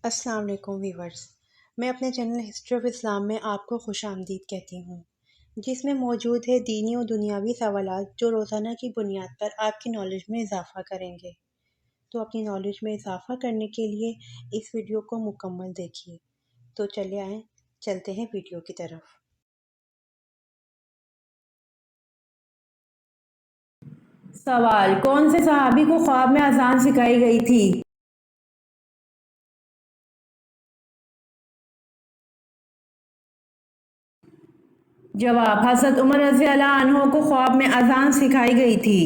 السلام علیکم ویورز، میں اپنے چینل ہسٹری آف اسلام میں آپ کو خوش آمدید کہتی ہوں، جس میں موجود ہے دینی و دنیاوی سوالات جو روزانہ کی بنیاد پر آپ کی نالج میں اضافہ کریں گے۔ تو اپنی نالج میں اضافہ کرنے کے لیے اس ویڈیو کو مکمل دیکھیے۔ تو چلے آئیں، چلتے ہیں ویڈیو کی طرف۔ سوال: کون سے صحابی کو خواب میں اذان سکھائی گئی تھی؟ جواب: حضرت عمر رضی اللہ عنہ کو خواب میں اذان سکھائی گئی تھی۔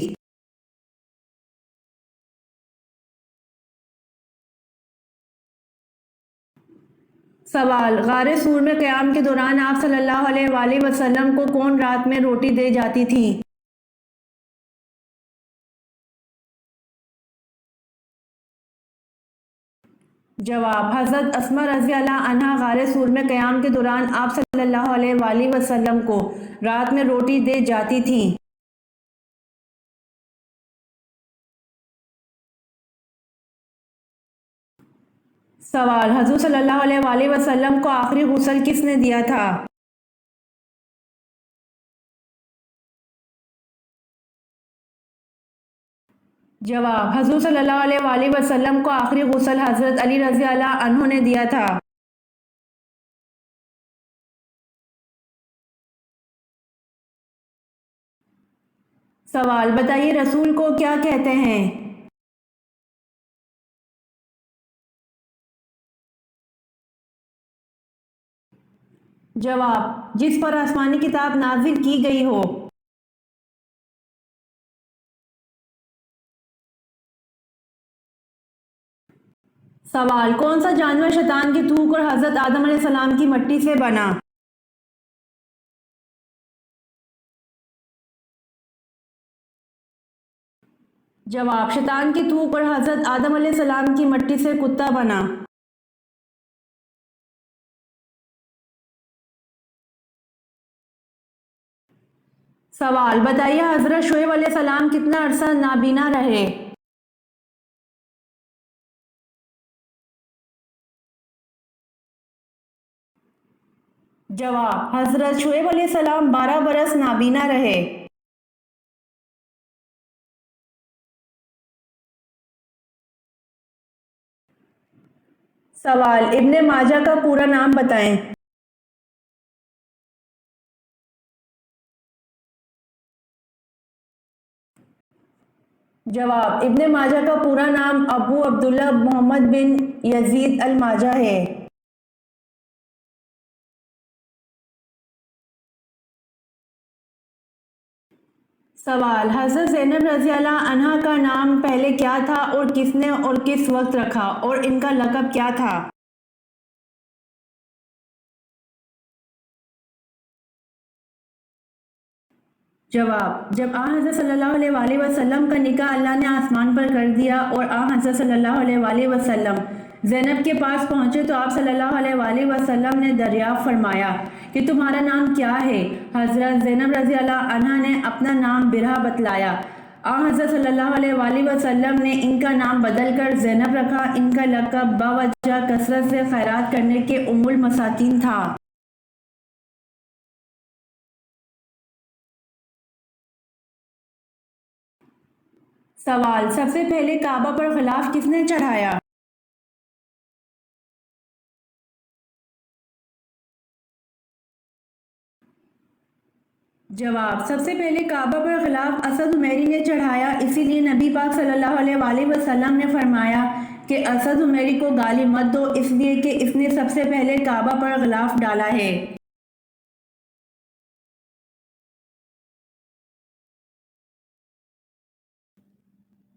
سوال: غار سور میں قیام کے دوران آپ صلی اللہ علیہ وآلہ وسلم کو کون رات میں روٹی دے جاتی تھی؟ جواب: حضرت اسماء رضی اللہ عنہا غار سور میں قیام کے دوران آپ صلی اللہ علیہ وآلہ وسلم کو رات میں روٹی دے جاتی تھیں۔ سوال: حضور صلی اللہ علیہ وآلہ وسلم کو آخری غسل کس نے دیا تھا؟ جواب: حضور صلی اللہ علیہ وآلہ وسلم کو آخری غسل حضرت علی رضی اللہ عنہ نے دیا تھا۔ سوال: بتائیے رسول کو کیا کہتے ہیں؟ جواب: جس پر آسمانی کتاب نازل کی گئی ہو۔ سوال: کون سا جانور شیطان کی تھوک اور حضرت آدم علیہ السلام کی مٹی سے بنا؟ جواب: شیطان کی تھوک اور حضرت آدم علیہ السلام کی مٹی سے کتا بنا۔ سوال: بتائیے حضرت شعیب علیہ السلام کتنا عرصہ نابینا رہے؟ جواب: حضرت شعیب علیہ السلام 12 برس نابینا رہے۔ سوال: ابن ماجہ کا پورا نام بتائیں۔ جواب: ابن ماجہ کا پورا نام ابو عبداللہ محمد بن یزید الماجہ ہے۔ سوال: حضرت زینب رضی اللہ عنہا کا نام پہلے کیا تھا اور کس نے اور کس وقت رکھا اور ان کا لقب کیا تھا؟ جواب: جب آن حضرت صلی اللہ علیہ وآلہ وسلم کا نکاح اللہ نے آسمان پر کر دیا اور آن حضرت صلی اللہ علیہ وآلہ وسلم زینب کے پاس پہنچے تو آپ صلی اللہ علیہ وآلہ وسلم نے دریافت فرمایا کہ تمہارا نام کیا ہے؟ حضرت زینب رضی اللہ عنہا نے اپنا نام برہا بتلایا۔ آن حضرت صلی اللہ علیہ وآلہ وسلم نے ان کا نام بدل کر زینب رکھا۔ ان کا لقب باوجہ کثرت سے خیرات کرنے کے ام المساکین تھا۔ سوال: سب سے پہلے کعبہ پر غلاف کس نے چڑھایا؟ جواب: سب سے پہلے کعبہ پر غلاف اسد عمیری نے چڑھایا، اسی لیے نبی پاک صلی اللہ علیہ وآلہ وسلم نے فرمایا کہ اسد عمیری کو گالی مت دو، اس لیے کہ اس نے سب سے پہلے کعبہ پر غلاف ڈالا ہے۔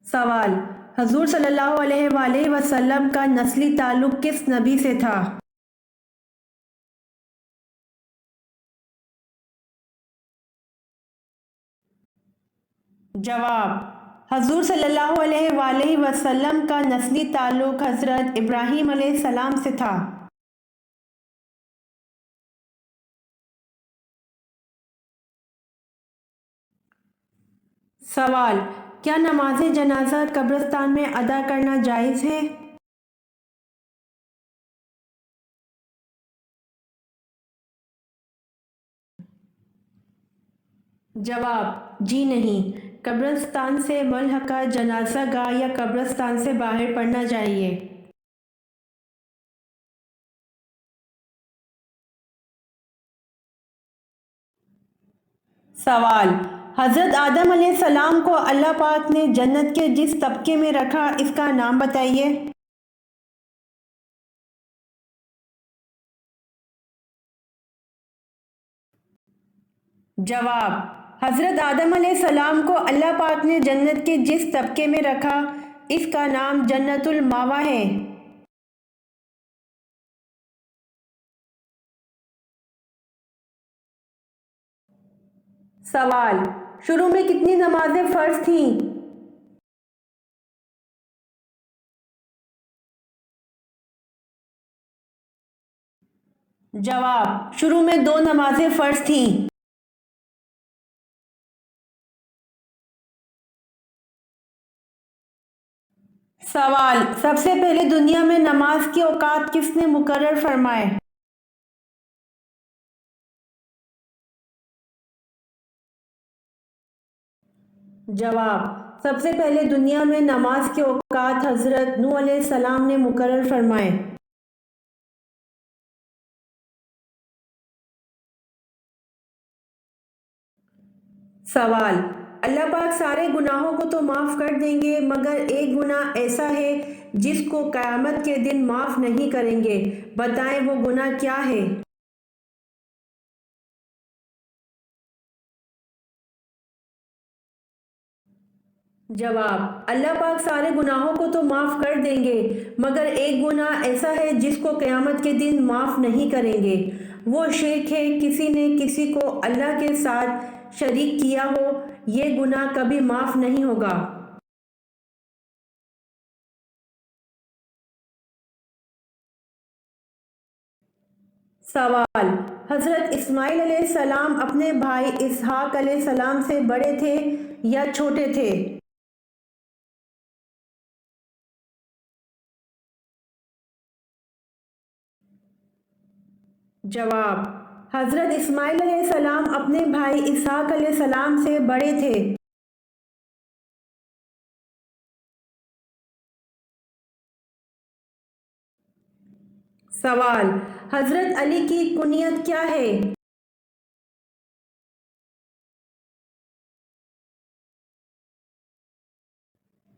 سوال: حضور صلی اللہ علیہ وآلہ وسلم کا نسلی تعلق کس نبی سے تھا؟ جواب: حضور صلی اللہ علیہ وآلہ وسلم کا نسلی تعلق حضرت ابراہیم علیہ السلام سے تھا۔ سوال: کیا نماز جنازہ قبرستان میں ادا کرنا جائز ہے؟ جواب: جی نہیں، قبرستان سے ملحقہ جنازہ گاہ یا قبرستان سے باہر پڑھنا چاہیے۔ سوال: حضرت آدم علیہ السلام کو اللہ پاک نے جنت کے جس طبقے میں رکھا اس کا نام بتائیے۔ جواب: حضرت آدم علیہ السلام کو اللہ پاک نے جنت کے جس طبقے میں رکھا اس کا نام جنت المأویٰ ہے۔ سوال: شروع میں کتنی نمازیں فرض تھیں؟ جواب: شروع میں 2 نمازیں فرض تھیں۔ سوال: سب سے پہلے دنیا میں نماز کے اوقات کس نے مقرر فرمائے؟ جواب: سب سے پہلے دنیا میں نماز کے اوقات حضرت نوح علیہ السلام نے مقرر فرمائے۔ سوال: اللہ پاک سارے گناہوں کو تو معاف کر دیں گے مگر ایک گناہ ایسا ہے جس کو قیامت کے دن معاف نہیں کریں گے، بتائیں وہ گناہ کیا ہے؟ جواب: اللہ پاک سارے گناہوں کو تو معاف کر دیں گے مگر ایک گناہ ایسا ہے جس کو قیامت کے دن معاف نہیں کریں گے، وہ شرک ہے، کسی نے کسی کو اللہ کے ساتھ شریک کیا ہو، یہ گناہ کبھی معاف نہیں ہوگا۔ سوال: حضرت اسماعیل علیہ السلام اپنے بھائی اسحاق علیہ السلام سے بڑے تھے یا چھوٹے تھے؟ جواب: حضرت اسماعیل علیہ السلام اپنے بھائی اسحاق علیہ السلام سے بڑے تھے۔ سوال: حضرت علی کی کنیت کیا ہے؟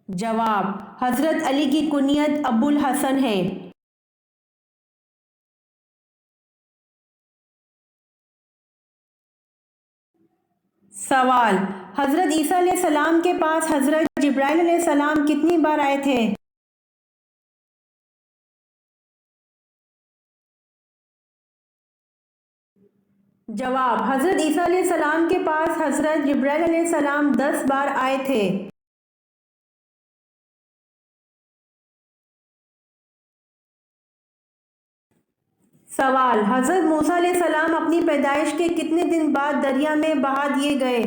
جواب: حضرت علی کی کنیت ابو الحسن ہے۔ سوال: حضرت عیسیٰ علیہ السلام کے پاس حضرت جبرائیل علیہ السلام کتنی بار آئے تھے؟ جواب: حضرت عیسیٰ علیہ السلام کے پاس حضرت جبرائیل علیہ السلام 10 بار آئے تھے۔ سوال: حضرت موسیٰ علیہ السلام اپنی پیدائش کے کتنے دن بعد دریا میں بہا دیے گئے؟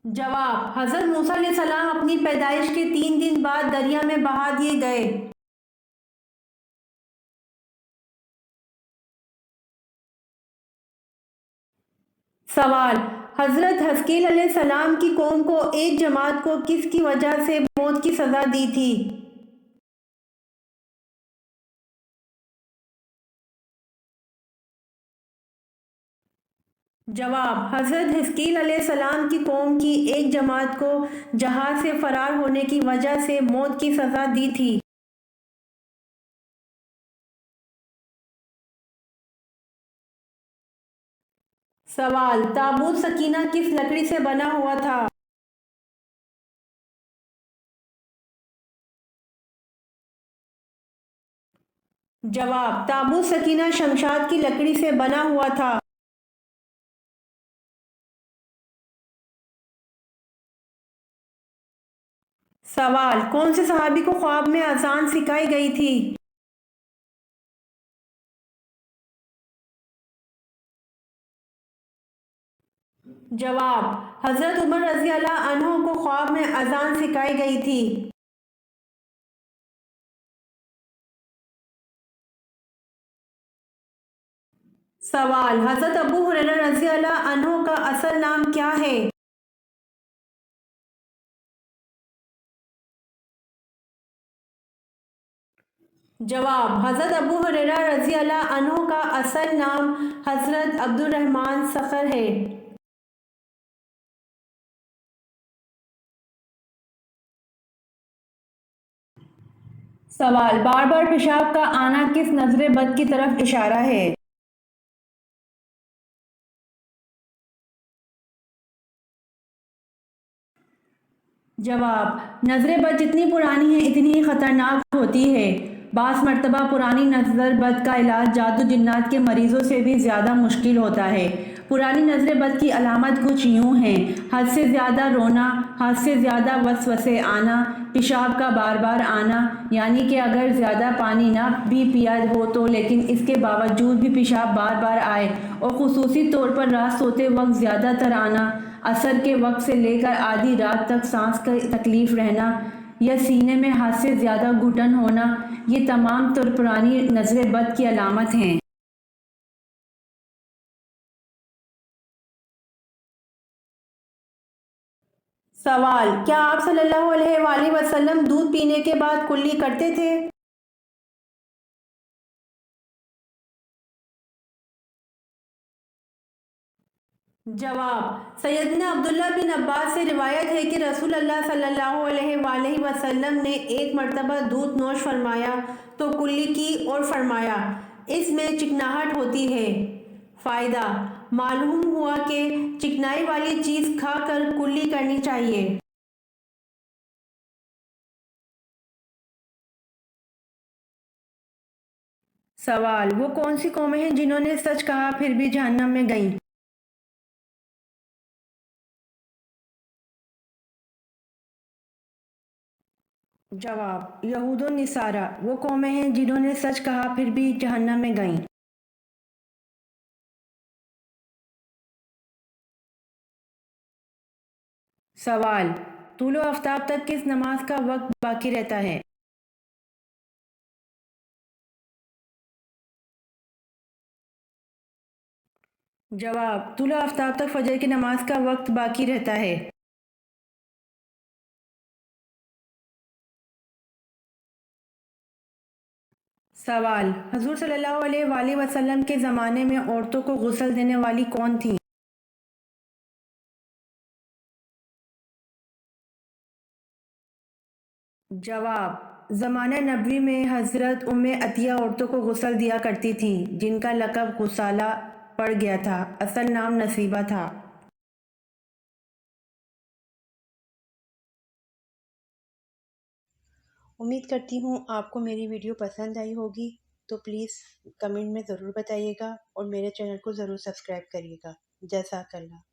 جواب: حضرت موسیٰ علیہ السلام اپنی پیدائش کے 3 دن بعد دریا میں بہا دیے گئے۔ سوال: حضرت حزقیل علیہ السلام کی قوم کو ایک جماعت کو کس کی وجہ سے موت کی سزا دی تھی؟ جواب: حضرت حزقیل علیہ السلام کی قوم کی ایک جماعت کو جہاز سے فرار ہونے کی وجہ سے موت کی سزا دی تھی۔ سوال: تابوت سکینہ کس لکڑی سے بنا ہوا تھا؟ جواب: تابوت سکینہ شمشاد کی لکڑی سے بنا ہوا تھا۔ سوال: کون سے صحابی کو خواب میں اذان سکھائی گئی تھی؟ جواب: حضرت عمر رضی اللہ عنہ کو خواب میں اذان سکھائی گئی تھی۔ سوال: حضرت ابو ہریرہ رضی اللہ عنہ کا اصل نام کیا ہے؟ جواب: حضرت ابو ہریرہ رضی اللہ عنہ کا اصل نام حضرت عبد الرحمن صخر ہے۔ سوال: بار بار پیشاب کا آنا کس نظر بد کی طرف اشارہ ہے؟ جواب: نظر بد جتنی پرانی ہے اتنی ہی خطرناک ہوتی ہے۔ بعض مرتبہ پرانی نظر بد کا علاج جادو جنات کے مریضوں سے بھی زیادہ مشکل ہوتا ہے۔ پرانی نظر بد کی علامات کچھ یوں ہیں: حد سے زیادہ رونا، حد سے زیادہ وسوسے آنا، پیشاب کا بار بار آنا، یعنی کہ اگر زیادہ پانی نہ بھی پیا ہو تو لیکن اس کے باوجود بھی پیشاب بار بار آئے، اور خصوصی طور پر رات سوتے وقت زیادہ تر آنا، عصر کے وقت سے لے کر آدھی رات تک سانس کی تکلیف رہنا، یا سینے میں حد سے زیادہ گھٹن ہونا، یہ تمام طور پرانی نظر بد کی علامات ہیں۔ سوال: کیا آپ صلی اللہ علیہ وآلہ وسلم دودھ پینے کے بعد کلی کرتے تھے؟ جواب: سیدنا عبداللہ بن عباس سے روایت ہے کہ رسول اللہ صلی اللہ علیہ وآلہ وسلم نے ایک مرتبہ دودھ نوش فرمایا تو کلی کی اور فرمایا، اس میں چکناہٹ ہوتی ہے۔ فائدہ: معلوم ہوا کہ چکنائی والی چیز کھا کر کلی کرنی چاہیے۔ سوال: وہ کون سی قومیں ہیں جنہوں نے سچ کہا پھر بھی جہنم میں گئیں؟ جواب: یہود و نصارہ وہ قومیں ہیں جنہوں نے سچ کہا پھر بھی جہنم میں گئیں۔ سوال: طلوع آفتاب تک کس نماز کا وقت باقی رہتا ہے؟ جواب: طلوع آفتاب تک فجر کی نماز کا وقت باقی رہتا ہے۔ سوال: حضور صلی اللہ علیہ وآلہ وسلم کے زمانے میں عورتوں کو غسل دینے والی کون تھیں؟ جواب: زمانہ نبوی میں حضرت ام عطیہ عورتوں کو غسل دیا کرتی تھیں، جن کا لقب غسالہ پڑ گیا تھا، اصل نام نصیبہ تھا۔ امید کرتی ہوں آپ کو میری ویڈیو پسند آئی ہوگی، تو پلیز کمنٹ میں ضرور بتائیے گا اور میرے چینل کو ضرور سبسکرائب کریے گا۔ جزاک اللہ۔